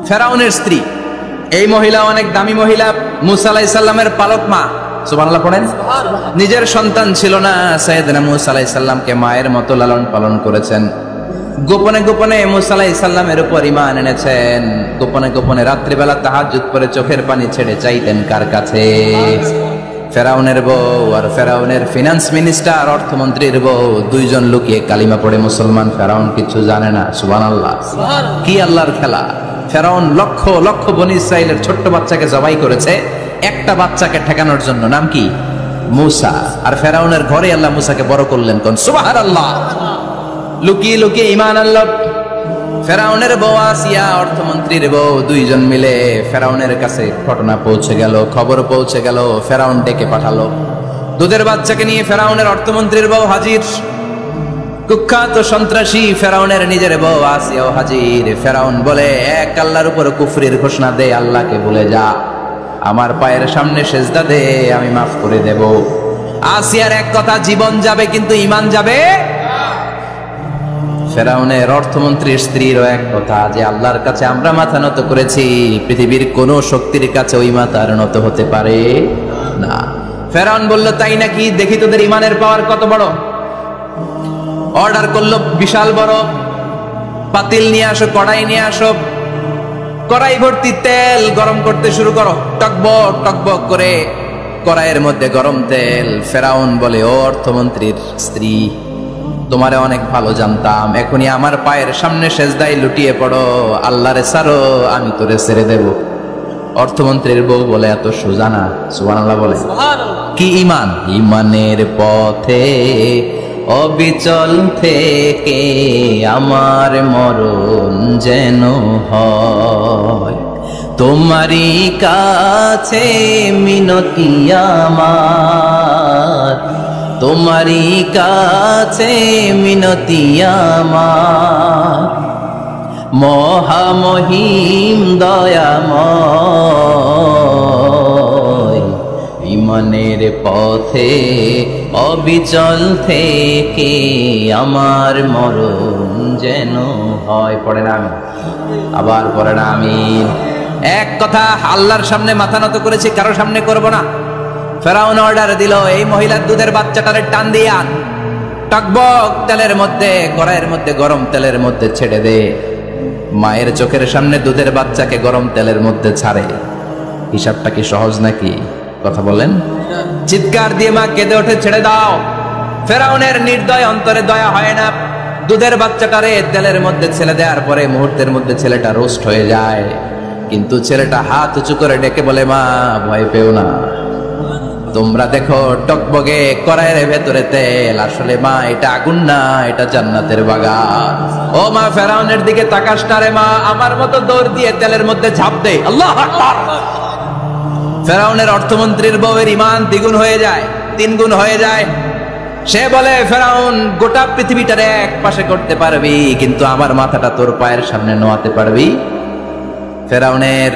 ফেরাউনের স্ত্রী। এই মহিলা অনেক দামি মহিলা, মুসা আলাইহিস সালামের পালক মা। সুবহানাল্লাহ পড়েন। নিজের সন্তান ছিল না, সাইয়েদনা মুসা আলাইহিস সালামকে মায়ের মতো লালন পালন করেছেন। গোপনে গোপনে মুসা আলাইহিস সালামের উপর ঈমান এনেছেন। গোপনে গোপনে রাত্রিবেলা তাহাজ্জুদ পড়ে চোখের পানি ছেড়ে চাইতেন কার কাছে? ফেরাউনের বউ আর ফেরাউনের ফিনান্স মিনিস্টার, অর্থমন্ত্রীর বউ, দুইজন লুকিয়ে কালিমা পড়ে মুসলমান। ফেরাউন কিছু জানে না। সুবহানাল্লাহ। কি আল্লাহর খেলা! ফেরাউন লক্ষ লক্ষ বনী ইসরাইলের ছোট্ট বাচ্চাকে জবাই করেছে একটা বাচ্চাকে ঠেকানোর জন্য। নাম কি? মুসা। আর ফেরাউনের ঘরে আল্লাহ মুসাকে বড় করলেন। কোন সুবহানাল্লাহ! লুকিয়ে লুকিয়ে ঈমান আনলো। ফেরাউনের বউ আসিয়া, অর্থমন্ত্রীর বউ, দুইজন মিলে ফেরাউনের কাছে ঘটনা পৌঁছে গেল, খবর পৌঁছে গেল। ফেরাউন ডেকে পাঠালো। দুধের বাচ্চাকে নিয়ে ফেরাউনের অর্থমন্ত্রীর বউ হাজির। কুখ্যাত সন্ত্রাসী ফেরাউনের নিজের বউ আসিয়াও হাজির। ফেরাউন বলে, এক আল্লাহর উপর কুফরির ঘোষণা দে, আল্লাহকে ভুলে যা, আমার পায়ের সামনে সেজদা দে, আমি মাফ করে দেব। আসিয়ার এক কথা, জীবন যাবে কিন্তু ঈমান যাবে। ফেরাউনের অর্থমন্ত্রীর স্ত্রীরও এক কথা, যে আল্লাহর কাছে আমরা মাথা নত করেছি, পৃথিবীর কোন শক্তির কাছে ওই মাথা আর নত হতে পারে না। ফেরাউন বলল, তাই নাকি? দেখি তোদের ঈমানের পাওয়ার কত বড়। অর্ডার করলো বিশাল বড় পাতিল নিয়ে আসো, কড়াই নিয়ে আসো, কড়াই ভর্তি তেল গরম করতে শুরু করো। টকবক টকবক করে কড়াইয়ের মধ্যে গরম তেল। ফেরাউন বলে, ও অর্থমন্ত্রীর স্ত্রী, তোমারে অনেক ভালো জানতাম, এখনই আমার পায়ের সামনে সেজদায় লুটিয়ে পড়ো, আল্লাহরে ছাড়ো, আমি তোরে ছেড়ে দেব। অর্থমন্ত্রীর বউ বলে, এত সোজা না। সুবহানাল্লাহ বলে। কি ঈমান? ঈমানের পথে অবিচল থেকে আমার মরণ যেন হয়, তোমারই কাছে মিনতি আমার, তোমারই কাছে মিনতি আমার, মহামহিম দয়াময়, ঈমানের পথে অবিচল থেকে আমার মরণ যেন হয়। পড়েন আমিন। আবার পড়েন আমিন। এক কথা, আল্লাহর সামনে মাথা নত করেছি, কারো সামনে করব না। ফেরাউন অর্ডার দিল, এই মহিলার দুধের বাচ্চাটারে টান দিয়ে আন, টকবক তেলের মধ্যে, কড়াইয়ের মধ্যে গরম তেলের মধ্যে ছেড়ে দে। মায়ের চোখের সামনে দুধের বাচ্চাকে গরম তেলের মধ্যে ছাড়ে। হিসাবটা কি সহজ নাকি? কথা বলেন। চিৎকার দিয়ে মা কেঁদে ওঠে, ছেড়ে দাও। ফেরাউনের নির্দয় অন্তরে দয়া হয় না। দুধের বাচ্চাটারে তেলের মধ্যে ছেড়ে দেওয়ার পরে মুহূর্তের মধ্যে ছেলেটা রোস্ট হয়ে যায়। কিন্তু ছেলেটা হাত উঁচু করে ডেকে বলে, মা ভয় পেও না, তোমরা দেখো টকবগে কড়াইয়ের ভেতরে তেল, আসলে মা এটা আগুন না, এটা জান্নাতের বাগান। ও মা, ফেরাউনের দিকে তাকাস না রে মা, আমার মতো দৌড় দিয়ে তেলের মধ্যে ঝাঁপ দে। আল্লাহু আকবার। ফেরাউনের অর্থমন্ত্রীর বউয়ের ঈমান দ্বিগুণ হয়ে যায়, তিনগুণ হয়ে যায়। সে বলে, ফেরাউন, গোটা পৃথিবীটারে এক পাশে করতে পারবি, কিন্তু আমার মাথাটা তোর পায়ের সামনে নোয়াতে পারবি? ফেরাউনের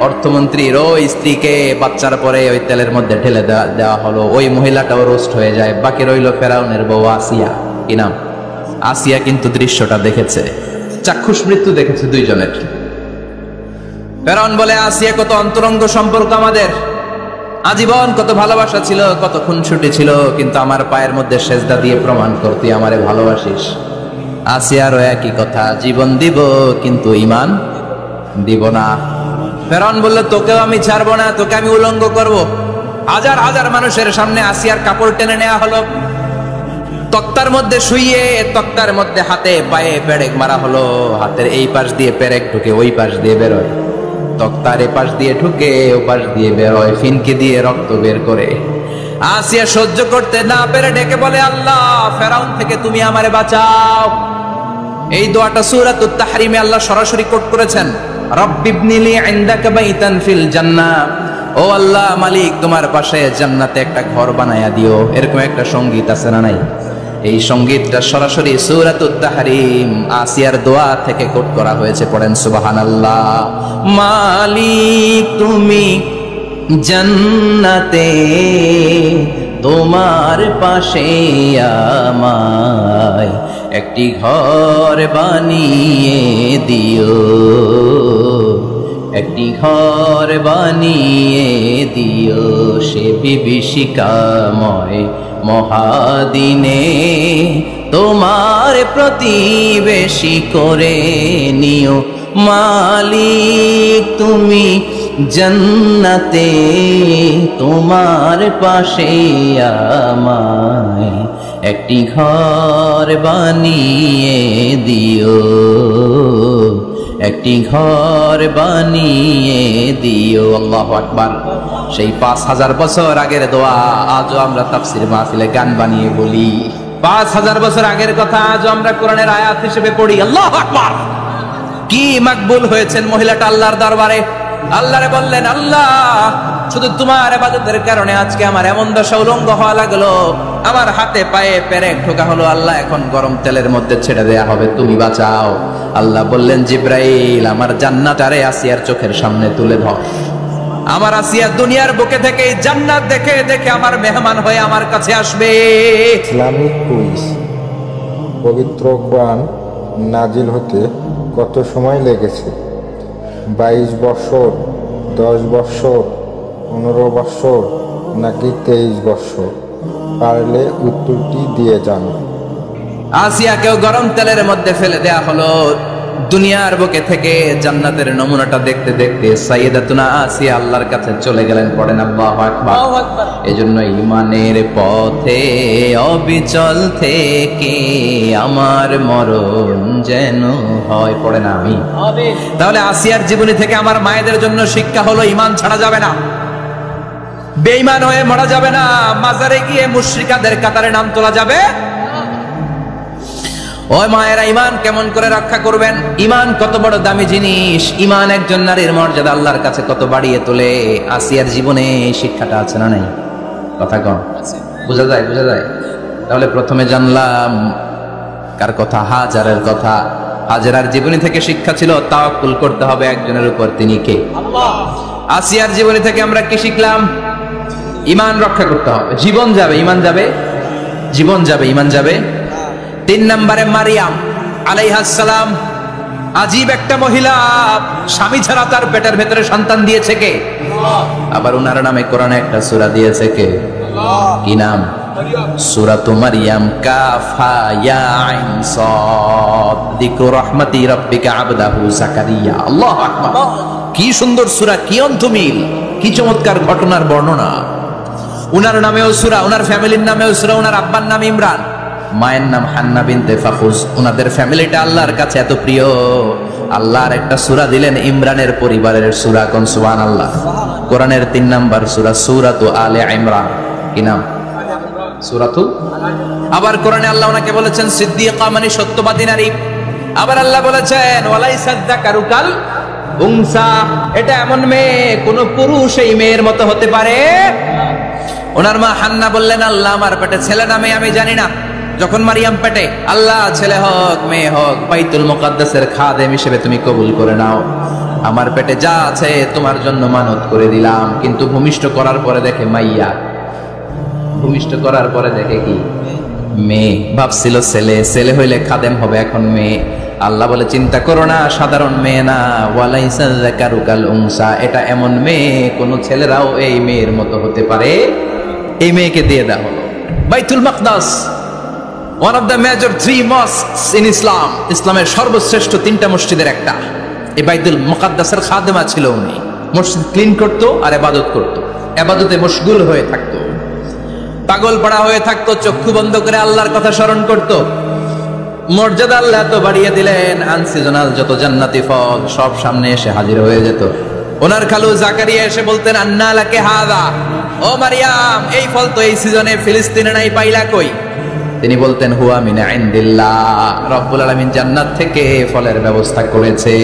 অর্থমন্ত্রীর ওই স্ত্রীকে বাচ্চার পরে ওই তেলের মধ্যে ঢেলে দেওয়া হলো। ওই মহিলাটাও রোস্ট হয়ে যায়। বাকি রইল ফেরাউনের বউ আসিয়া। কি নাম? আসিয়া কিন্তু দৃশ্যটা দেখেছে, চাক্ষুষ মৃত্যু দেখেছে দুইজনের। ফেরাউন বলে, আসিয়া, কত অন্তরঙ্গ সম্পর্ক আমাদের, আজীবন কত ভালোবাসা ছিল, কত খুনসুটি ছিল, কিন্তু আমার পায়ের মধ্যে সেজদা দিয়ে প্রমাণ কর তুই আমারে ভালোবাসিস। আসিয়ারও একই কথা, জীবন দিব কিন্তু ঈমান দিব না। ফেরাউন বলল, তোকেও আমি ছাড়বো না, তোকে আমি উলঙ্গ করব। হাজার হাজার মানুষের সামনে আসিয়ার কাপড় টেনে নেওয়া হলো, তক্তার মধ্যে শুইয়ে তক্তার মধ্যে হাতে পায়ে পেরেক মারা হলো। হাতের এই পাশ দিয়ে পেরেক ঢুকে ওই পাশ দিয়ে বেরোয়, তক্তার এ পাশ দিয়ে ঢুকে ও পাশ দিয়ে বেরোয়, ফিনকে দিয়ে রক্ত বের করে। আসিয়া সহ্য করতে না পেরে ডেকে বলে, আল্লাহ, ফেরাউন থেকে তুমি আমারে বাঁচাও। এই দোয়াটা সূরাতুত তাহরিমে আল্লাহ সরাসরি কোট করেছেন, রব্বিবনিলি ইনদাকা বাইতান ফিল জান্নাহ, ও আল্লাহ মালিক, তোমার পাশে জান্নাতে একটা ঘর বানায়া দিও। এরকম একটা সঙ্গীত আছে না নাই? এই সঙ্গীতটা সরাসরি সূরাতুত তাহরিম আসিয়ার দোয়া থেকে কোট করা হয়েছে। পড়েন সুবহানাল্লাহ। মালিক তুমি জান্নাতে তোমার পাশে আমায় একটি ঘর বানিয়ে দিও। একটি ঘর বানিয়ে দিও সে বিভীষিকাময় মহাদিনে, তোমার প্রতিবেশী করে নিও মালিক তুমি জান্নাতে, তোমার পাশে আমায় একটি ঘর বানিয়ে দিও, একটি ঘর বানিয়ে দিও। আল্লাহু আকবার। সেই 5000 বছর আগের দোয়া আজও আমরা তাফসীর মাহফিলে গান বানিয়ে বলি। 5000 বছর আগের কথা আজও আমরা কোরআনের আয়াত হিসেবে পড়ি। আল্লাহু আকবার। কি মাকবুল হয়েছেন মহিলাটা আল্লাহর দরবারে। আল্লাহরে বললেন, আল্লাহ শুধু তোমার ইবাদতের কারণে আজকে আমার এমন দশা উলঙ্গ হওয়া লাগলো, আমার হাতে পায়ে পেরেক ঠোকা হলো, আল্লাহ এখন গরম তেলের মধ্যে ছেড়ে দেয়া হবে, তুমি বাঁচাও। আল্লাহ বললেন, জিব্রাইল আমার জান্নাতারে আসিয়ার চোখের সামনে তুলে ধর। আমার আসিয়া দুনিয়ার বুকে থেকে জান্নাত দেখে দেখে আমার মেহমান হয়ে আমার কাছে আসবে। Islamic quiz. পবিত্র কোরআন নাজিল হতে কত সময় লেগেছে? 22 বছর, 10 বছর, 15 বছর নাকি 23 বছর? পারলে উত্তরটি দিয়ে যান। আসিয়াকেও গরম তেলের মধ্যে ফেলে দেয়া হলো। দুনিয়ার বুকে থেকে জান্নাতের নমুনাটা দেখতে দেখতে সাইয়েদাতুনা আসিয়া আল্লাহর কাছে চলে গেলেন। পড়েন আল্লাহু আকবার। এজন্য ঈমানের পথে অবিচল থেকে আমার মরণ যেন হয়। পড়েন আমি। তাহলে আসিয়ার জীবনী থেকে আমার মায়েদের জন্য শিক্ষা হলো, ঈমান ছাড়া যাবে না, বেঈমান হয়ে মরা যাবে না, মাজারে গিয়ে মুশরিকাদের কাতারে নাম তোলা যাবে। ওই মায়েরা ঈমান কেমন করে রক্ষা করবেন? ঈমান কত বড় দামি জিনিস। ঈমান একজন নারীর মর্যাদা আল্লাহর কাছে কত বাড়িয়ে তোলে। আসিয়ার জীবনে এই শিক্ষাটা আছে না নাই? কথা কম বোঝা যায়? বোঝা যায়। তাহলে প্রথমে জানলাম কার কথা? হাজারের কথা। হাজারার জীবনী থেকে শিক্ষা ছিল তাওয়াক্কুল করতে হবে একজনের উপর, তিনি কে? আল্লাহ। আসিয়ার জীবনী থেকে আমরা কি শিখলাম? ঈমান রক্ষা করতে হবে। জীবন যাবে, ঈমান যাবে, জীবন যাবে, ঈমান যাবে। 3 নম্বরে মারিয়াম আলাইহাস সালাম, আজীব একটা মহিলা, স্বামী ছাড়া তার পেটের ভেতরে সন্তান দিয়েছে কে? আবার উনার নামে কোরআনে একটা সূরা দিয়েছে কে? কি নাম? সূরাতু মারিয়াম। কাফ হা ইয়া আইন সাদ, যিকরু রাহমাতি রাব্বিকা আবদাহু যাকারিয়া। আল্লাহু আকবার। কি সুন্দর সূরা, কি অন্তমিল, কি চমৎকার ঘটনার বর্ণনা। উনার নামেও সূরা, উনার ফ্যামিলির নামেও সূরা। উনার আব্বার নাম ইমরান, মায়ের নাম হান্না বিনতে ফাখুজ। উনাদের ফ্যামিলিটা আল্লাহর কাছে এত প্রিয়, আল্লাহর একটা সূরা দিলেন ইমরানের পরিবারের সূরা। কোন? সুবহানাল্লাহ। কোরআনের 3 নাম্বার সূরা, সূরাতু আলে ইমরান। কি নাম? সূরাতু। আবার কোরআনে আল্লাহ ওনাকে বলেছেন সিদ্দিকা, মানে সত্যবাদী নারী। আবার আল্লাহ বলেছেন ওয়ালাইসা যাকারু কাল উনসা, এটা এমন মেয়ে কোন পুরুষ এই মেয়ের মতো হতে পারে? ওনার মা হান্না বললেন, আল্লাহ আমার পেটে ছেলে না মেয়ে আমি জানি না। যখন মারিয়াম পেটে, আল্লাহ ছেলে হোক মেয়ে হোক বাইতুল মুকাদ্দাসের খাদেম হিসেবে তুমি কবুল করে নাও। আমার পেটে যা আছে তোমার জন্য মানত করে দিলাম। কিন্তু ভূমিষ্ঠ করার পরে দেখে মাইয়া, ভূমিষ্ঠ করার পরে দেখে কি? মেয়ে। ভাবছিল ছেলে, ছেলে হইলে খাদেম হবে, এখন মেয়ে। আল্লাহ বলে চিন্তা করো না, সাধারণ মেয়ে না। ওয়ালাইসা যাকারু কাল উনসা, এটা এমন মেয়ে কোন ছেলেরাও এই মেয়ের মতো হতে পারে। এই মেয়েকে দিয়ে দেওয়া হলো। বাইতুল মাকদাস, one of the major 3 mosques in Islam, ইসলামের সর্বশ্রেষ্ঠ 3টা মসজিদের একটা। এই বাইতুল মুকাদ্দাসের খাদেমা ছিল উনি। মসজিদ ক্লিন করতো আর ইবাদত করতো, ইবাদতে মশগুল হয়ে থাকতো, পাগল পড়া হয়ে থাকতো, চক্ষু বন্ধ করে আল্লাহর কথা স্মরণ করতো। মর্যাদা আল্লাহ এত বাড়িয়ে দিলেন, আনসিজনাল যত জান্নাতি ফল সব সামনে এসে হাজির হয়ে যেত। ওনার খালু জাকারিয়া এসে বলতেন, আন্না লাকে হাযা, ও মারিয়াম এই ফল তো এই সিজনে ফিলিস্তিনে নাই, পাইলা কই? তিনি বলতেন, হুয়া মিন ইনদিল্লাহ, রব্বুল আলামিন জান্নাত থেকে ফলের ব্যবস্থা করেছে।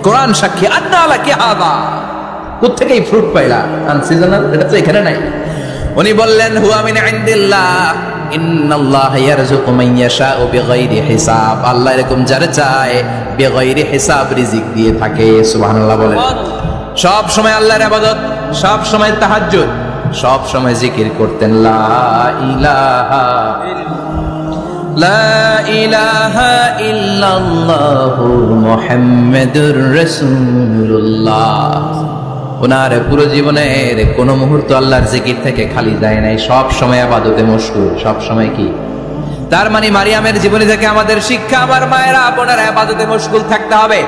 কোরআন সাক্ষী, আন্না লাকে হাযা, কোত্থেকে এই ফ্রুট পাইলা? আনসিজনাল, এটা তো এখানে নাই। উনি বললেন, হুয়া মিন ইনদিল্লাহ, ইন্নাল্লাহা ইয়ারযুকু মান ইয়াশাউ বিগাইরি হিসাব, আল্লাহ এরকম যারে চায় বিগাইরি হিসাব রিজিক দিয়ে থাকে। সুবহানাল্লাহ বলেন। সব সময় আল্লাহর ইবাদত, সব সময় তাহাজ্জুদ, সব সময় জিকির করতেন লা ইলাহা লা ইলাহা ইল্লাল্লাহু মুহাম্মাদুর রাসূলুল্লাহ। ওনার পুরো জীবনের কোন মুহূর্ত আল্লাহর জিকির থেকে খালি যায় নাই, সব সময় ইবাদতে মশগুল, সব সময় কি। তার মানে মারিয়ামের জীবনী থেকে আমাদের শিক্ষা, আমার মায়েরা বোনেরা ইবাদতে মশগুল থাকতে হবে।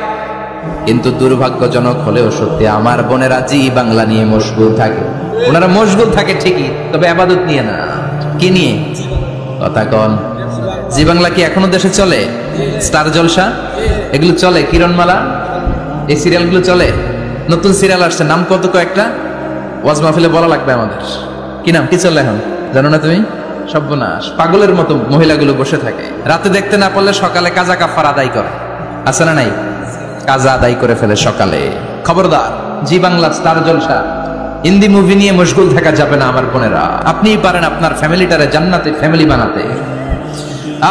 কিন্তু দুর্ভাগ্যজনক হলেও সত্যি, আমার বোনেরা জি বাংলা নিয়ে মশগুল থাকে। ওনারা মশগুল থাকে ঠিকই, তবে ইবাদত নিয়ে না। কি নিয়ে? কথা কন। জি বাংলা কি এখনো দেশে চলে? স্টার জলসা এগুলো চলে, কিরণমালা এই সিরিয়ালগুলো চলে। নতুন সিরিয়াল আসছে, নাম কত কয়েকটা, ওয়াজ মাহফিলে বলা লাগবে আমাদের। কি নাম, কি চলে এখন জানো না তুমি? সর্বনাশ, পাগলের মতো মহিলাগুলো বসে থাকে, রাতে দেখতে না পারলে সকালে কাজা কাফার আদায় করে। আছে না নাই? কাজা আদায় করে ফেলে সকালে। খবরদার, জি বাংলা, স্টার জলসা, হিন্দি মুভি নিয়ে মশগুল থাকা যাবে না আমার বোনেরা। আপনিই পারেন আপনার ফ্যামিলিটারে জান্নাতে ফ্যামিলি বানাতে,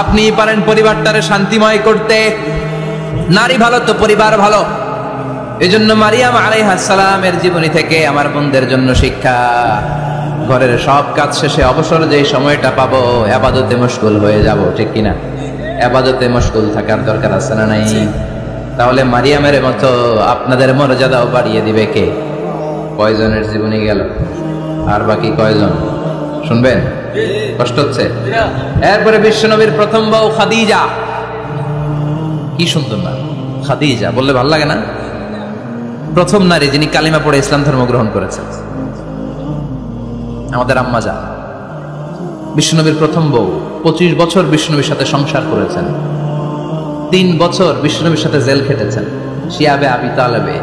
আপনিই পারেন পরিবারটারে শান্তিময় করতে। নারী ভালো তো পরিবার ভালো। এজন্য মারিয়াম আলাইহিস সালামের জীবনী থেকে আমার বোনদের জন্য শিক্ষা, ঘরের সব কাজ শেষে অবসর যেই সময়টা পাবো ইবাদতে মশগুল হয়ে যাব, ঠিক কিনা? ইবাদতে মশগুল থাকার দরকার আছে না নাই? তাহলে মারিয়ামের মতো আপনাদের মর্যাদাও বাড়িয়ে দিবে কে? কয়জনের জীবনী গেল, আর বাকি কয়জন শুনবেন? কষ্ট হচ্ছে? এরপরে বিশ্বনবীর প্রথম বউ খাদিজা। কি সুন্দর না খাদিজা, বললে ভালো লাগে না? প্রথম নারী যিনি কালিমা পড়ে ইসলাম ধর্ম গ্রহণ করেছেন, আমাদের আম্মা জান। বিশ্বনবীর প্রথম বউ, 25 বছর বিশ্বনবীর সাথে সংসার করেছেন, 3 বছর বিশ্বনবীর সাথে জেল খেটেছেন, শিয়াবে আবি তালেবে।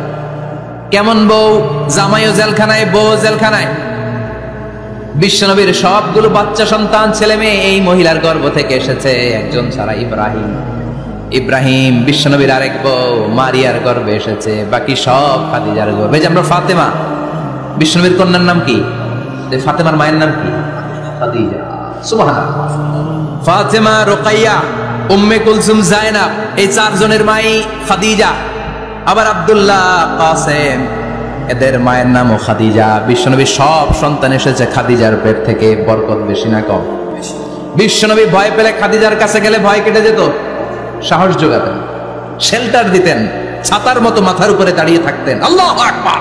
কেমন বউ? জামাইও জেলখানায়, বউ জেলখানায়। বিশ্বনবীর সবগুলো বাচ্চা সন্তান, ছেলে মেয়ে এই মহিলার গর্ভ থেকে এসেছে, একজন ছাড়া, ইব্রাহিম। ইব্রাহিম বিশ্বনবীর আরেক বউ মারিয়ার গর্ভে এসেছে, বাকি সব খাদিজার গর্ভে। যে আমরা ফাতেমা, বিশ্বনবীর কন্যার নাম কি? ফাতেমার মায়ের নাম কি? খাদিজা। সুবহানাল্লাহ। ফাতেমা, রুকাইয়া, উম্মে কুলসুম, জায়নাব, এই 4 জনের মাই খাদিজা। আবার আব্দুল্লাহ, কাসেম, এদের মায়ের নামও খাদিজা। বিশ্বনবীর সব সন্তান এসেছে খাদিজার পেট থেকে। বরকত বেশি না কম? বিশ্বনবী ভয় পেলে খাদিজার কাছে গেলে ভয় কেটে যেত, সাহস যোগাতেন, শেল্টার দিতেন, ছাতার মতো মাথার উপরে দাঁড়িয়ে থাকতেন। আল্লাহু আকবার।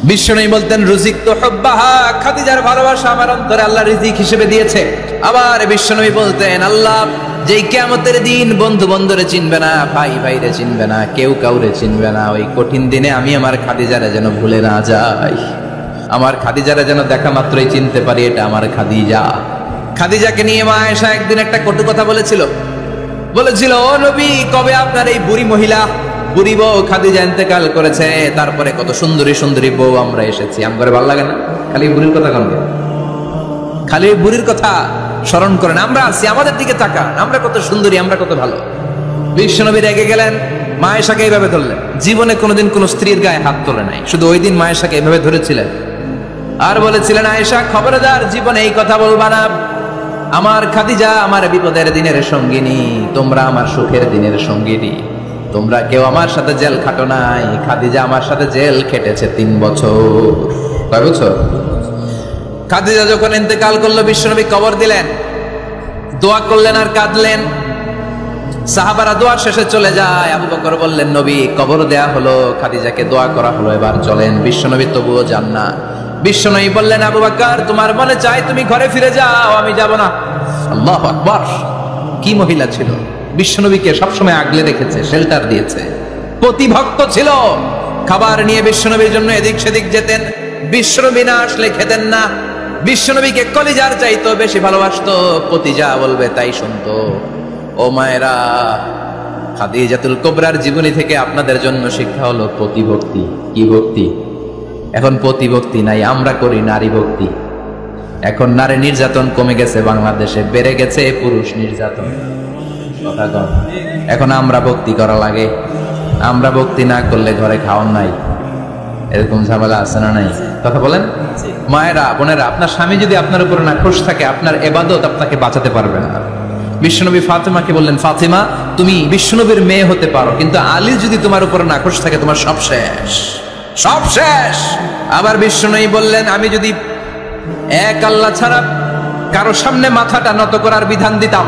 বিশ্বনবী বলতেন, রুজিক তো হুব্বাহা, খাদিজার ভালোবাসা আমার অন্তরে আল্লাহ রিজিক হিসেবে দিয়েছে। আবার বিশ্বনবী বলতেন, আল্লাহ যেই কিয়ামতের দিন বন্ধু বন্ধুরে চিনবে না, ভাই ভাইরে চিনবে না, কেউ কাউরে চিনবে না, ওই কঠিন দিনে আমি আমার খাদিজারে যেন ভুলে না যাই, আমার খাদিজারে যেন দেখা মাত্রই চিনতে পারি এটা আমার খাদিজা। খাদিজাকে নিয়ে মা আয়েশা একদিন একটা কটু কথা বলেছিল। ও নবী, কবে আপনার এই বুড়ি মহিলা, বুড়ি বউ খাদিজা ইন্তেকাল করেছে, তারপরে কত সুন্দরী সুন্দরী বউ আমরা এসেছি, আমার ভালো লাগে না? খালি বুড়ির কথা কেন? খালি বুড়ির কথা স্মরণ করেন। আমরা আছি, আমাদের দিকে তাকান, আমরা কত সুন্দরী, আমরা কত ভালো। বিশ্বনবী রেগে গেলেন, মা আয়েশাকে এইভাবে ধরলেন। জীবনে কোনোদিন কোন স্ত্রীর গায়ে হাত তোলে নাই, শুধু ওই দিন মা আয়েশাকে এইভাবে ধরেছিলেন আর বলেছিলেন, আয়েশা খবরদার জীবনে এই কথা বলবা না, আমার খাদিজা আমার বিপদের দিনের সঙ্গিনী, তোমরা আমার সুখের দিনের সঙ্গিনী, তোমরা কেউ আমার সাথে জেল খাটো নাই, খাদিজা আমার সাথে জেল খেটেছে 3 বছর। কয় বছর? খাদিজা যখন ইন্তেকাল করলো, বিশ্বনবী কবর দিলেন, দোয়া করলেন আর কাঁদলেন। সাহাবারা দোয়া শেষে চলে যায়। আবু বকর বললেন, নবী কবর দেয়া হলো, খাদিজাকে দোয়া করা হলো, এবার চলেন। বিশ্বনবী তবুও যান না। বিশ্বনবী বললেন, আবু বকর তোমার মনে চাই তুমি ঘরে ফিরে যাও, আমি যাব না। আল্লাহু আকবার। কি মহিলা ছিল! বিশ্বনবীকে সবসময় আগলে রেখেছে, শেল্টার দিয়েছে, প্রতিভক্ত ছিল। খাবার নিয়ে বিশ্বনবীর জন্য এদিক সেদিক যেতেন, বিশ্বনবী না আসলে খেতেন না। বিশ্বনবীকে কলিজার চাইতো বেশি ভালোবাসতো, পতি যা বলবে তাই শুনতো। ও মায়েরা, খাদিজাতুল কুবরার জীবনী থেকে আপনাদের জন্য শিক্ষা হলো প্রতিভক্তি। কি ভক্তি? এখন প্রতিভক্তি নাই, আমরা করি নারী ভক্তি। এখন নারী নির্যাতন কমে গেছে বাংলাদেশে, বেড়ে গেছে পুরুষ নির্যাতন। কথা কন। এখন আমরা ভক্তি করা লাগে, আমরা ভক্তি না করলে ঘরে খাওয়ান নাই, এরকম ঝামেলা আছে না নাই? কথা বলেন। মায়েরা, বোনেরা, আপনার স্বামী যদি আপনার উপরে নাখোশ থাকে, আপনার ইবাদত আপনাকে বাঁচাতে পারবে না। বিশ্বনবী ফাতেমাকে বললেন, ফাতেমা তুমি বিশ্বনবীর মেয়ে হতে পারো, কিন্তু আলী যদি তোমার উপরে নাখোশ থাকে, তোমার সব শেষ, সব শেষ। আবার বিশ্বনবী বললেন, আমি যদি এক আল্লাহ ছাড়া কারো সামনে মাথাটা নত করার বিধান দিতাম।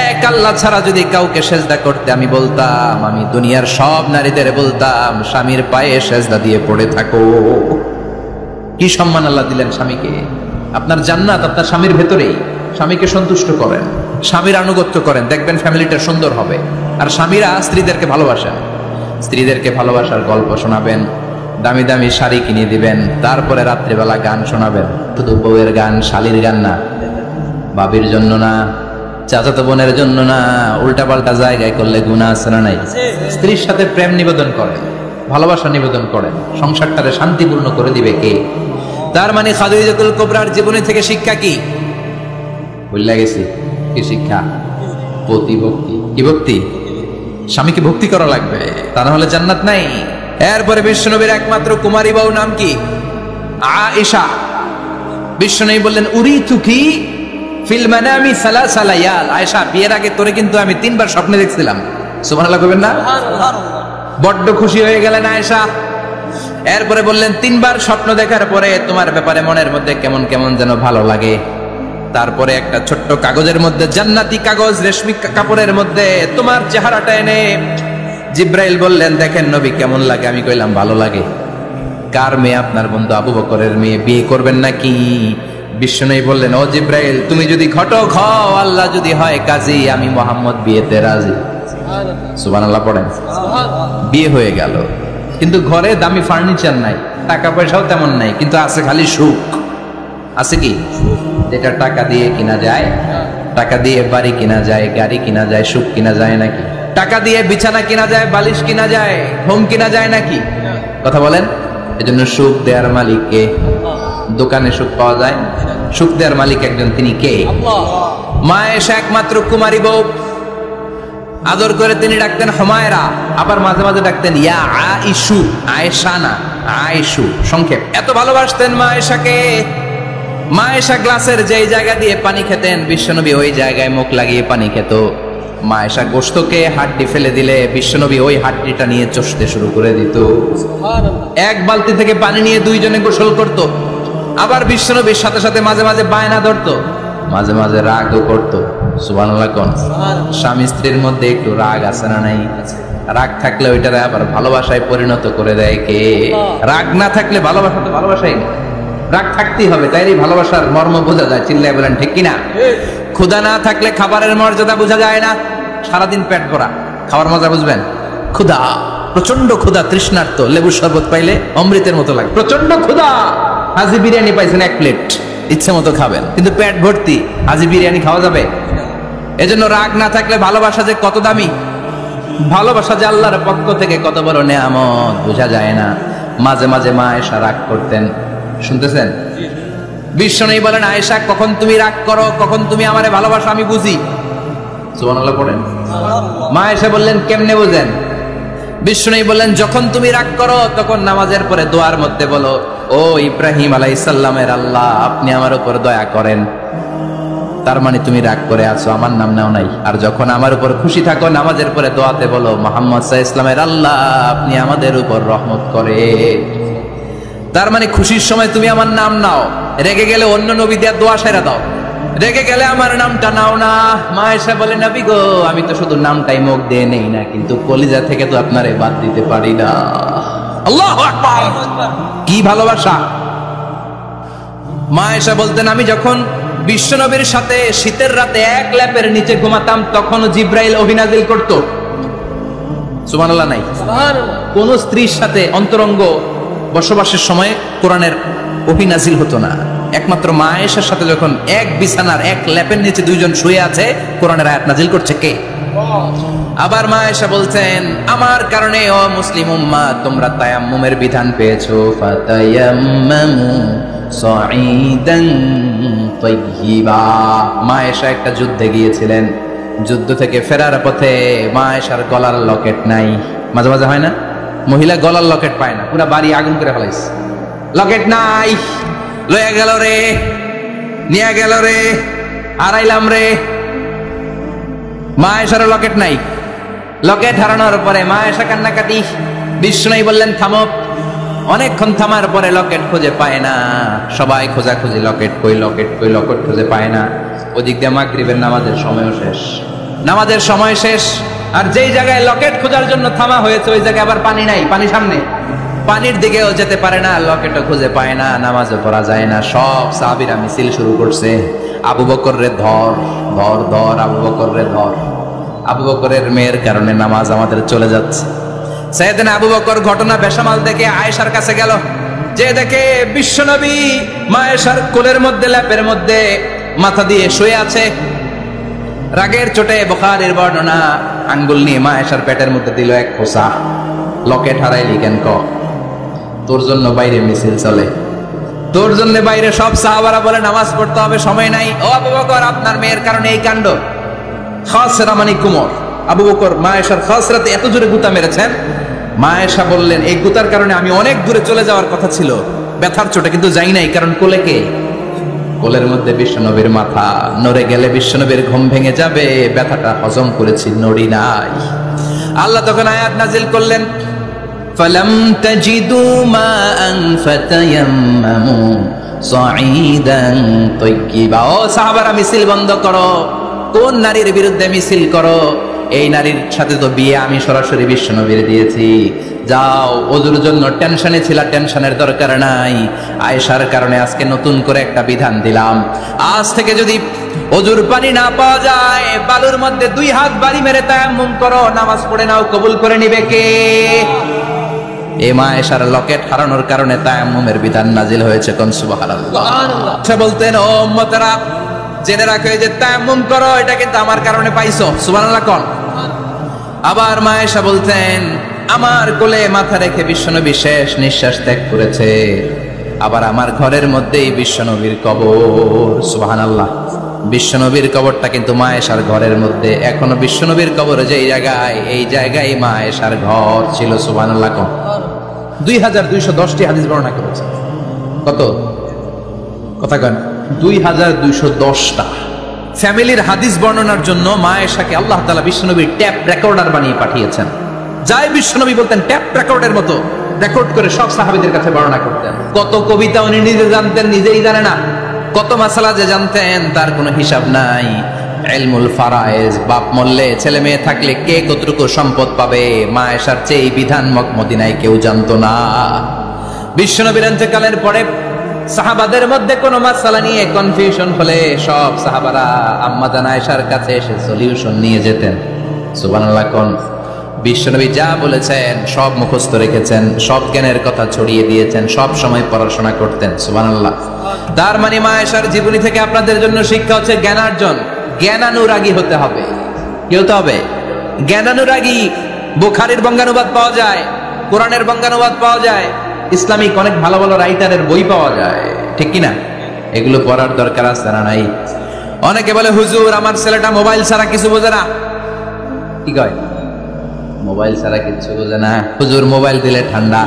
এক আল্লাহ ছাড়া যদি কাউকে সেজদা করতে আমি বলতাম, আমি দুনিয়ার সব নারীদের বলতাম স্বামীর পায়ে সেজদা দিয়ে পড়ে থাকো। কি সম্মান আল্লাহ দিলেন স্বামীকে। আপনার জান্নাত আপনার স্বামীর ভেতরেই। স্বামীকে সন্তুষ্ট করেন, স্বামীর আনুগত্য করেন, দেখবেন ফ্যামিলিটা সুন্দর হবে। আর স্বামীরা স্ত্রীদেরকে ভালোবাসেন, স্ত্রীদেরকে ভালোবাসার গল্প শোনাবেন, দামি দামি শাড়ি কিনে দিবেন, তারপরে রাত্রিবেলা গান শোনাবেন। শুধু বউয়ের গান, শালীর গান না, বাবির জন্য না, চাচাতো বোনের জন্য না, উল্টাপাল্টা জায়গায় করলে গুনাহ আছে না নাই? স্ত্রীর সাথে প্রেম নিবেদন করেন, ভালোবাসা নিবেদন করেন, সংসারটারে শান্তিপূর্ণ করে দিবে কে? তার মানে খাদিজাতুল কুবরার জীবনী থেকে শিক্ষা কি? ভুলে গেছি কি শিক্ষা? প্রতিভক্তি। কি ভক্তি? স্বামীকে ভক্তি করা লাগবে, তা না হলে জান্নাত নাই। এরপরে বিশ্বনবীর একমাত্র কুমারী বউ নাম কি? আয়েশা। বিশ্বনবী বললেন উরিতুকি ফিল মানামি সালাসা লায়াল। আয়েশা, বিয়ের আগে তোরে কিন্তু আমি 3 বার স্বপ্নে দেখছিলাম। সুবহানাল্লাহ কইবেন না? বড্ড খুশি হয়ে গেলেন আয়েশা। এরপরে বললেন 3 বার স্বপ্ন দেখার পরে তোমার ব্যাপারে মনের মধ্যে কেমন কেমন যেন ভালো লাগে। তারপরে একটা ছোট্ট কাগজের মধ্যে, জান্নাতি কাগজ, রেশমি কাপড়ের মধ্যে তোমার চেহারাটা এনে জিব্রাইল বললেন দেখেন নবী কেমন লাগে। আমি কইলাম ভালো লাগে। কার মেয়ে? আপনার বন্ধু আবু বকরের মেয়ে, বিয়ে করবেন নাকি? বিশ্বনবী বললেন ও জিব্রাইল, তুমি যদি ঘটক হও, আল্লাহ যদি হয় কাজী, আমি মুহাম্মদ বিয়েতে রাজি। সুবহানাল্লাহ পড়েন। বিয়ে হয়ে গেল, কিন্তু ঘরে দামি ফার্নিচার নাই, টাকা পয়সাও তেমন নাই, কিন্তু আছে খালি সুখ। আছে কি? যেটা টাকা দিয়ে কিনা যায়, টাকা দিয়ে বাড়ি কিনা যায়, গাড়ি কিনা যায়, সুখ কিনা যায় নাকি? টাকা দিয়ে বিছানা কিনা যায়, বালিশ কিনা যায়, ঘুম কিনা যায় নাকি? কথা বলেন। এজন্য সুখ দেয়ার মালিক কে? দোকানে সুখ পাওয়া যায়? সুখ দেয়ার মালিক একজন, তিনি কে? মা এসে একমাত্র কুমারী বউ, আদর করে তিনি ডাকতেন হুমায়রা, আবার মাঝে মাঝে ডাকতেন ইয়া আইশু। আয়েশা না, আয়েশু সংক্ষেপ। এত ভালোবাসতেন মা এসাকে। মা এসা গ্লাসের যেই জায়গা দিয়ে পানি খেতেন, বিশ্বনবী ওই জায়গায় মুখ লাগিয়ে পানি খেত। মা এসা গোশতকে হাড্ডি ফেলে দিলে বিশ্বনবী ওই হাড্ডিটা নিয়ে চষতে শুরু করে দিত। এক বালতি থেকে পানি নিয়ে 2 জনে গোসল করত। আবার বিশ্বনবীর সাথে সাথে মাঝে মাঝে বায়না ধরতো, মাঝে মাঝে রাগও করতো। সুবহানাল্লাহ কোন? স্বামী স্ত্রীর মধ্যে একটু রাগ আছে না নাই? রাগ থাকলে ওইটারে আবার ভালোবাসায় পরিণত করে দেয় কে? রাগ না থাকলে ভালোবাসা তো ভালোবাসাই না, রাগ থাকতেই হবে, তাইলে ভালোবাসার মর্ম বোঝা যায়। চিল্লায় বলেন ঠিক কিনা? ক্ষুধা না থাকলে খাবারের মর্যাদা বোঝা যায় না। সারাদিন পেট ভরা, খাওয়ার মজা বুঝবেন? ক্ষুধা, প্রচন্ড ক্ষুধা, তৃষ্ণার্ত, লেবুর শরবত পাইলে অমৃতের মতো লাগে। প্রচন্ড ক্ষুধা, হাজি বিরিয়ানি পাইছেন 1 প্লেট, ইচ্ছে মতো খাবেন, কিন্তু পেট ভর্তি, হাজি বিরিয়ানি খাওয়া যাবে? এজন্য রাগ না থাকলে ভালোবাসা যে কত দামি, ভালোবাসা যে আল্লাহর পক্ষ থেকে কত বড় নেয়ামত বোঝা যায় না। মাঝে মাঝে মা আয়েশা রাগ করতেন, শুনতেছেন? বিশ্বনবী বলেন আয়েশা, কখন তুমি রাগ করো, কখন তুমি আমারে ভালোবাসো আমি বুঝি। সুবহানাল্লাহ পড়েন। মা আয়েশা বললেন কেমনে বুঝেন? বিশ্বনবী বললেন যখন তুমি রাগ করো তখন নামাজের পরে দোয়ার মধ্যে বলো, ও ইব্রাহিম আলাইহিস সালামের আল্লাহ, আপনি আমার উপর দয়া করেন। তার মানে তুমি রাগ করে আছো, আমার নাম নাও নাই। আর যখন আমার উপর খুশি থাকো, নামাজের পরে দোয়াতে বলো, মুহাম্মদ সাল্লাল্লাহু আলাইহি ওয়াসাল্লামের আল্লাহ, আপনি আমাদের উপর রহমত করেন। তার মানে খুশির সময় তুমি আমার নাম নাও, রেগে গেলে অন্য নবী দিয়ে দোয়া সেরা দাও, রেগে গেলে আমার নামটা নাও না। মা এসে বলে নবী গো, আমি তো শুধু নামটাই মুখ দিয়ে নেই না, কিন্তু কলিজা থেকে তো আপনারে বাদ দিতে পারি না। আল্লাহু আকবার! কি ভালোবাসা! মা এসে বলতেন আমি যখন বিশ্বনবীর সাথে শীতের রাতে এক ল্যাপের নিচে ঘুমাতাম, তখনও জিব্রাইল অভিনাজিল করত। সুবহানাল্লাহ নাই? কোন স্ত্রীর সাথে অন্তরঙ্গ বসবাসের সময় কোরআনের অভিনাজিল হতো না। একমাত্র মা আয়েশার সাথে যখন এক বিছানার এক ল্যাপের নিচে 2 জন শুয়ে আছে, কোরআনের আয়াত নাজিল করছে কে? আবার মা আয়েশা বলছেন আমার কারণে ও মুসলিম উম্মাহ তোমরা তায়াম্মুমের বিধান পেয়েছো। ফাতায়াম্মামু সাঈদান তাইয়্যিবা। মা আয়েশা একটা যুদ্ধে গিয়েছিলেন, যুদ্ধ থেকে ফেরার পথে মা আয়েশার গলার লকেট নাই। মাঝে মাঝে হয় না, মহিলা গলার লকেট পায় না, পুরা বাড়ি আগুন করে ফেলাইছে, লকেট নাই, লয়ে গেল রে, নিয়ে গেল রে, হারাইলাম রে। মা আয়েশার লকেট নাই। লকেট হারানোর পরে মা আয়েশা কান্নাকাটি। বিশ্বনবী বললেন থামো, অনেকক্ষণ থামার পরে লকেট খুঁজে পায় না, সবাই খোঁজাখুঁজি, লকেট কই, লকেট কই, লকেট খুঁজে পায় না। ওদিক দিয়ে মাগরিবের নামাজের সময়ও শেষ, নামাজের সময় শেষ। আর যেই জায়গায় লকেট খোঁজার জন্য থামা হয়েছে ওই জায়গায় আবার পানি নাই, পানি সামনে, পানির দিকেও যেতে পারে না, লকেটও খুঁজে পায় না, নামাজও পড়া যায় না। সব সাহাবীরা মিছিল শুরু করছে, আবু বকর রে ধর ধর ধর, আবু বকর রে ধর। আবু বকরের মেয়ের কারণে নামাজ আমাদের চলে যাচ্ছে। সাইয়েদনা আবু বকর ঘটনা বেসামাল দেখে আয়েশার কাছে গেল, যে দেখে বিশ্বনবী মা আয়েশার কোলের মধ্যে, ল্যাপের মধ্যে মাথা দিয়ে শুয়ে আছে। রাগের চোটে বুখারীর বর্ণনা, আঙ্গুল নিয়ে মা আয়েশার পেটের মধ্যে দিল এক খোঁচা। লকেট হারাইলি কেন ক? তোর জন্য বাইরে মিছিল চলে, তোর জন্য বাইরে সব সাহাবারা বলে নামাজ পড়তে হবে, সময় নাই। ও আবু বকর, আপনার মেয়ের কারণে এই কাণ্ড। খাসরা মানে কুমর। আবু বকর মা আয়েশার খাসরাতে এত জোরে গুতা মেরেছেন, মা আয়েশা বললেন এই গুতার কারণে আমি অনেক দূরে চলে যাওয়ার কথা ছিল ব্যথার চোটে, কিন্তু যাই নাই, কারণ কোলে কে? কোলের মধ্যে বিশ্বনবীর মাথা, নড়ে গেলে বিশ্বনবীর ঘুম ভেঙে যাবে, ব্যথাটা হজম করেছি, নড়ি নাই। আল্লাহ তখন আয়াত নাজিল করলেন, ফালাম তাজিদু মাআন ফাতায়াম্মামু সাঈদান তাইয়্যিবা। ও সাহাবারা, মিছিল বন্ধ করো। কোন নারীর বিরুদ্ধে মিছিল করো? এই নারীর সাথে তো বিয়ে আমি সরাসরি বিশ্বনবীর দিয়েছি। যাও, ওজুর জন্য টেনশনে ছিল, টেনশনের দরকার নাই। আয়েশার কারণে আজকে নতুন করে একটা বিধান দিলাম, আজ থেকে যদি ওজুর পানি না পাওয়া যায়, বালুর মধ্যে 2 হাত বাড়ি মেরে তায়াম্মুম করো, নামাজ পড়ে নাও, কবুল করে নিবে কে? এই মা আয়েশার লকেট হারানোর কারণে তায়াম্মুমের বিধান নাজিল হয়েছে। কোন সুবহানাল্লাহ। আচ্ছা, বলতেন ও উম্মতেরা, জেনে রাখো যে তায়াম্মুম করো, এটা কিন্তু আমার কারণে পাইছো। সুবহানাল্লাহ কোন? আবার মা আয়েশা বলতেন, আমার কোলে মাথা রেখে বিশ্বনবী শেষ নিঃশ্বাস ত্যাগ করেছে, আবার আমার ঘরের মধ্যেই বিশ্বনবীর কবর। সুবহানাল্লাহ। বিশ্বনবীর কবরটা কিন্তু মা আয়েশার ঘরের মধ্যে, এখনো বিশ্বনবীর কবর যেই জায়গায়, এই জায়গায় মা আয়েশার ঘর ছিল। সুবহানাল্লাহ কোন? 2210টি হাদিস বর্ণনা করেছে। কত? কথা কন? 2210টা। ফ্যামিলির হাদিস বর্ণনার জন্য মা আয়েশাকে আল্লাহ তাআলা বিশ্বনবীর ট্যাপ রেকর্ডার বানিয়ে পাঠিয়েছেন। যাই বিশ্বনবী বলতেন ট্যাপ রেকর্ডের মতো রেকর্ড করে সব সাহাবীদের কাছে বর্ণনা করতেন। কত কবিতা উনি নিজে জানতেন, নিজেই জানে না। কত মাসালা যে জানতেন তার কোনো হিসাব নাই। ইলমুল ফারায়েজ, বাপ মরলে ছেলে মেয়ে থাকলে কে কতটুকু সম্পদ পাবে, মা আয়েশার চেয়ে এই বিধান মদিনায় কেউ জানতো না। বিশ্বনবীর ইন্তেকালের পরে সাহাবাদের মধ্যে কোনো মাসালা নিয়ে কনফিউশন হলে সব সাহাবারা আম্মা জান আয়েশার কাছে এসে সলিউশন নিয়ে যেতেন। সুবহানাল্লাহ কোন? বিশ্বনবী যা বলেছেন সব মুখস্থ রেখেছেন, সব জ্ঞানের কথা ছড়িয়ে দিয়েছেন, সব সময় পড়াশোনা করতেন। সুবহানাল্লাহ। তার মানে মা আয়েশার জীবনী থেকে আপনাদের জন্য শিক্ষা হচ্ছে জ্ঞানার্জন, জ্ঞানানুরাগী হতে হবে। কি হতে হবে? জ্ঞানানুরাগী। বুখারীর বঙ্গানুবাদ পাওয়া যায়, কোরআনের বঙ্গানুবাদ পাওয়া যায়, ইসলামিক অনেক ভালো ভালো রাইটারের বই পাওয়া যায়, ঠিক কিনা? এগুলো পড়ার দরকার আছে না নাই? অনেকে বলে হুজুর আমার ছেলেটা মোবাইল ছাড়া কিছু বোঝে না। কি কয়? মোবাইল ছাড়া কিছু বোঝে না। হুজুর মোবাইল দিলে ঠান্ডা,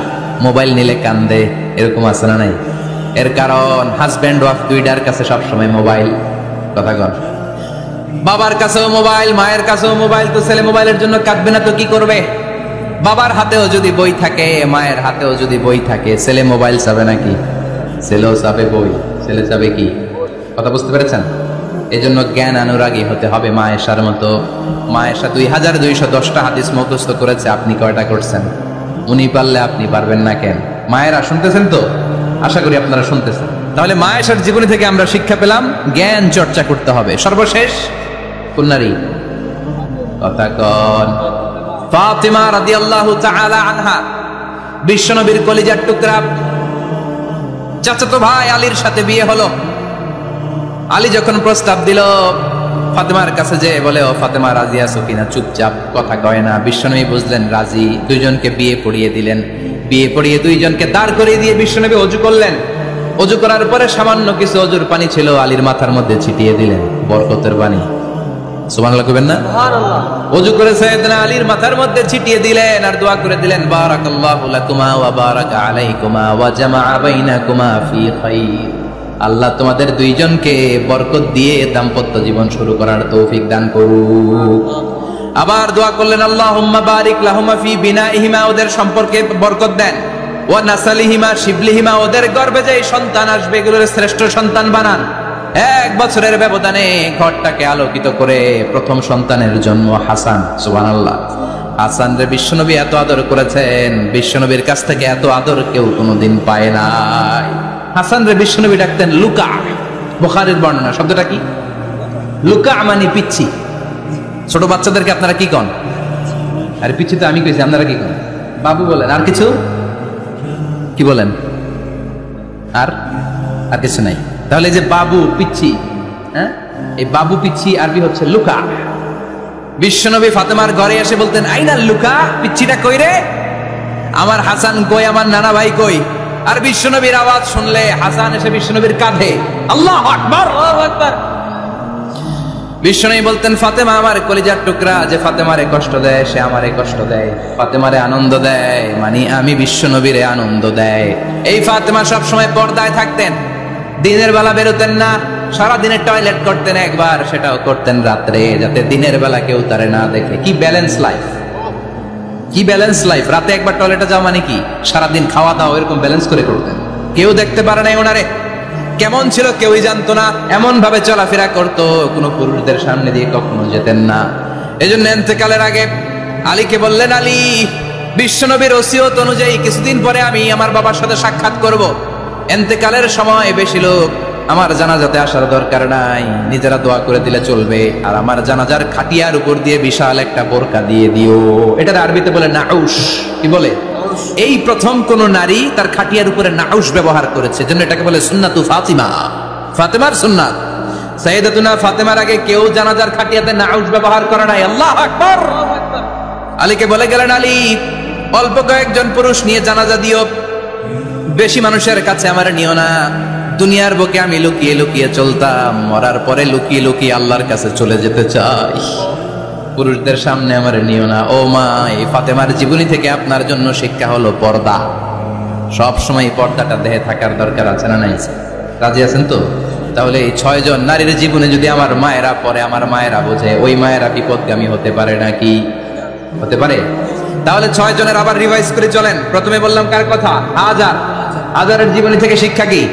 মোবাইল নিলে কান্দে, এরকম আছে না নাই? এর কারণ হাজব্যান্ড ওয়াইফ দুইটার কাছে সবসময় মোবাইল। কথা কর। বাবার কাছেও মোবাইল, মায়ের কাছেও মোবাইল, তো ছেলে মোবাইলের জন্য কাঁদবে না তো কি করবে? বাবার হাতেও যদি বই থাকে, মায়ের হাতেও যদি বই থাকে, ছেলে মোবাইল চাবে নাকি? ছেলেও চাবে বই, ছেলে চাবে কি? কথা বুঝতে পেরেছেন? এই জন্য জ্ঞান অনুরাগী হতে হবে মা আয়েশার মতো। মা আয়েশা 2210টা হাদিস মুখস্থ করেছে, আপনি কয়টা করছেন? উনি পারলে আপনি পারবেন না কেন? মায়েরা শুনতেছেন তো? আশা করি আপনারা শুনতেছেন। তাহলে মা আয়েশার জীবনী থেকে আমরা শিক্ষা পেলাম জ্ঞান চর্চা করতে হবে। সর্বশেষ কোন নারী? কথা কন। ফাতিমা রাদিয়াল্লাহু তাআলা আনহা, বিশ্বনবীর কলিজার টুকরা। চাচাতো ভাই আলীর সাথে বিয়ে হলো। আলী যখন প্রস্তাব দিল ফাতেমার কাছে, যে বলে ও ফাতেমা রাজি আছো কিনা? চুপচাপ, কথা কয় না। বিশ্বনবী বুঝলেন রাজি, দুইজনকে বিয়ে পড়িয়ে দিলেন। বিয়ে পড়িয়ে দুইজনকে দাঁড় করিয়ে দিয়ে বিশ্বনবী ওযু করলেন। ওযু করার পরে সামান্য কিছু ওযুর পানি ছিল আলীর মাথার মধ্যে ছিটিয়ে দিলেন, বরকতের পানি। সুবহানাল্লাহ কইবেন না? সুবহানাল্লাহ। ওযু করে সাইয়েদনা আলীর মাথার মধ্যে ছিটিয়ে দিলেন আর দোয়া করে দিলেন, বারাকাল্লাহু লাকুমা ওয়া বারাকা আলাইকুমা ওয়া জামাআ বাইনাকুমা ফি খাইর। আল্লাহ তোমাদের দুইজনকে বরকত দিয়ে দাম্পত্য জীবন শুরু করার তৌফিক দান করুক। আবার দোয়া করলেন, আল্লাহুম্মা বারিক লাহুমা ফি বিনাইহিমা, ওদের সম্পর্কে বরকত দেন। ওয়া নাসালিহিমা শিবলিহিমা, ওদের গর্ভে যে সন্তান আসবে এগুলোর শ্রেষ্ঠ সন্তান বানান। 1 বছরের ব্যবধানে ঘরটাকে আলোকিত করে প্রথম সন্তানের জন্ম হাসান। সুবহানাল্লাহ। হাসান রে বিশ্বনবী এত আদর করেছেন, বিশ্বনবীর কাছ থেকে এত আদর কেউ কোনোদিন পায় নাই। হাসান রে বিশ্বনবী ডাকতেন লুকা। বুখারীর বর্ণনা, শব্দটা কি? লুকা মানে পিচ্ছি। ছোট বাচ্চাদেরকে আপনারা কি কন? আরে পিচ্ছি তো আমি কইছি, আপনারা কি কন? বাবু বলেন। আর কিছু কি বলেন? আর আর কিছু নাই। তাহলে যে বাবু পিচ্ছি, হ্যাঁ, এই বাবু পিচ্ছি আরবি হচ্ছে লুকা। বিশ্বনবী ফাতেমার ঘরে এসে বলতেন আইনা লুকা, পিচ্ছিটা কই রে? আমার হাসান কই, আমার নানা ভাই কই? আর বিশ্বনবীর আওয়াজ শুনলে হাসান এসে বিশ্বনবীর কাঁধে, আল্লাহু আকবার, আল্লাহু আকবার। বিশ্বনবী বলতেন ফাতেমা আমার কলিজার টুকরা, যে ফাতেমারে কষ্ট দেয় সে আমারে কষ্ট দেয়, ফাতেমারে আনন্দ দেয় মানে আমি বিশ্বনবীরে আনন্দ দেয়। এই ফাতেমা সব সময় পর্দায় থাকতেন, দিনের বেলা বেরোতেন না, সারা দিনে টয়লেট করতেন একবার, সেটাও করতেন রাত্রে, যাতে দিনের বেলা কেউ তারে না দেখে। কি ব্যালেন্স লাইফ, কি ব্যালেন্স লাইফ! রাতে একবার টয়লেটে যাওয়া মানে কি সারাদিন খাওয়া দাওয়া এরকম ব্যালেন্স করে করতেন। কেউ দেখতে পারে নাই ওনারে, কেমন ছিল কেউই জানতো না, এমন ভাবে চলাফেরা করতো, কোনো পুরুষদের সামনে দিয়ে কখনো যেতেন না। এজন্য ইন্তেকালের আগে আলীকে বললেন, আলী, বিশ্বনবীর ওসিয়ত অনুযায়ী কিছুদিন পরে আমি আমার বাবার সাথে সাক্ষাৎ করব। ইন্তেকালের সময় বেশি লোক আমার জানাজাতে আসার দরকার নাই, নিজেরা দোয়া করে দিলে চলবে। আর আমার জানাজার খাটিয়ার উপর দিয়ে বিশাল একটা বোরকা দিয়ে দিও। এটার আরবিতে বলে নাউশ। কি বলে? এই প্রথম কোন নারী তার খাটিয়ার উপরে নাউশ ব্যবহার করেছে, জন্য এটাকে বলে সুন্নাতু ফাতিমা, ফাতেমার সুন্নাত। সাইয়েদাতুনা ফাতেমার আগে কেউ জানাজার খাটিয়াতে নাউশ ব্যবহার করে নাই। আল্লাহু আকবার। আলীকে বলে গেলেন, আলী, অল্প কয়েকজন পুরুষ নিয়ে জানাজা দিও, বেশি মানুষের কাছে আমার নিও না। দুনিয়ার বুকে আমি লুকিয়ে লুকিয়ে চলতাম, মরার পরে লুকিয়ে লুকিয়ে আল্লাহর কাছে চলে যেতে চাই, পুরুষদের সামনে আমার নিও না। ও মা, এই ফাতেমার জীবনী থেকে আপনার জন্য শিক্ষা হলো পর্দা। সব সময় পর্দাটা দেহে থাকার দরকার আছে না নাই? রাজি আছেন তো? তাহলে এই 6 জন নারীর জীবনে যদি আমার মায়েরা পড়ে, আমার মায়েরা বোঝে, ওই মায়েরা বিপদগামী হতে পারে নাকি? হতে পারে। তাহলে 6 জনের আবার রিভাইজ করে চলেন। প্রথমে বললাম কার কথা? হাজার। হাজারের জীবনী থেকে শিক্ষা কি?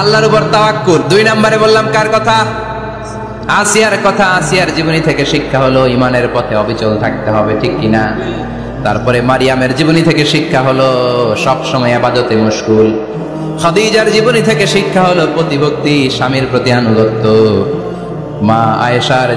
আল্লাহর উপর তাওয়াক্কুল। 2 নম্বরে বললাম কার কথা? আসিয়ার কথা। আসিয়ার জীবনী থেকে শিক্ষা হলো ইমানের পথে অবিচল থাকতে হবে, ঠিক কিনা? তারপরে মারিয়ামের জীবনী থেকে শিক্ষা হলো সব সময় ইবাদতে মশগুল। খাদিজার জীবনী থেকে শিক্ষা হলো প্রতিভক্তি, স্বামীর প্রতি আনুগত্য। মা আয়েশার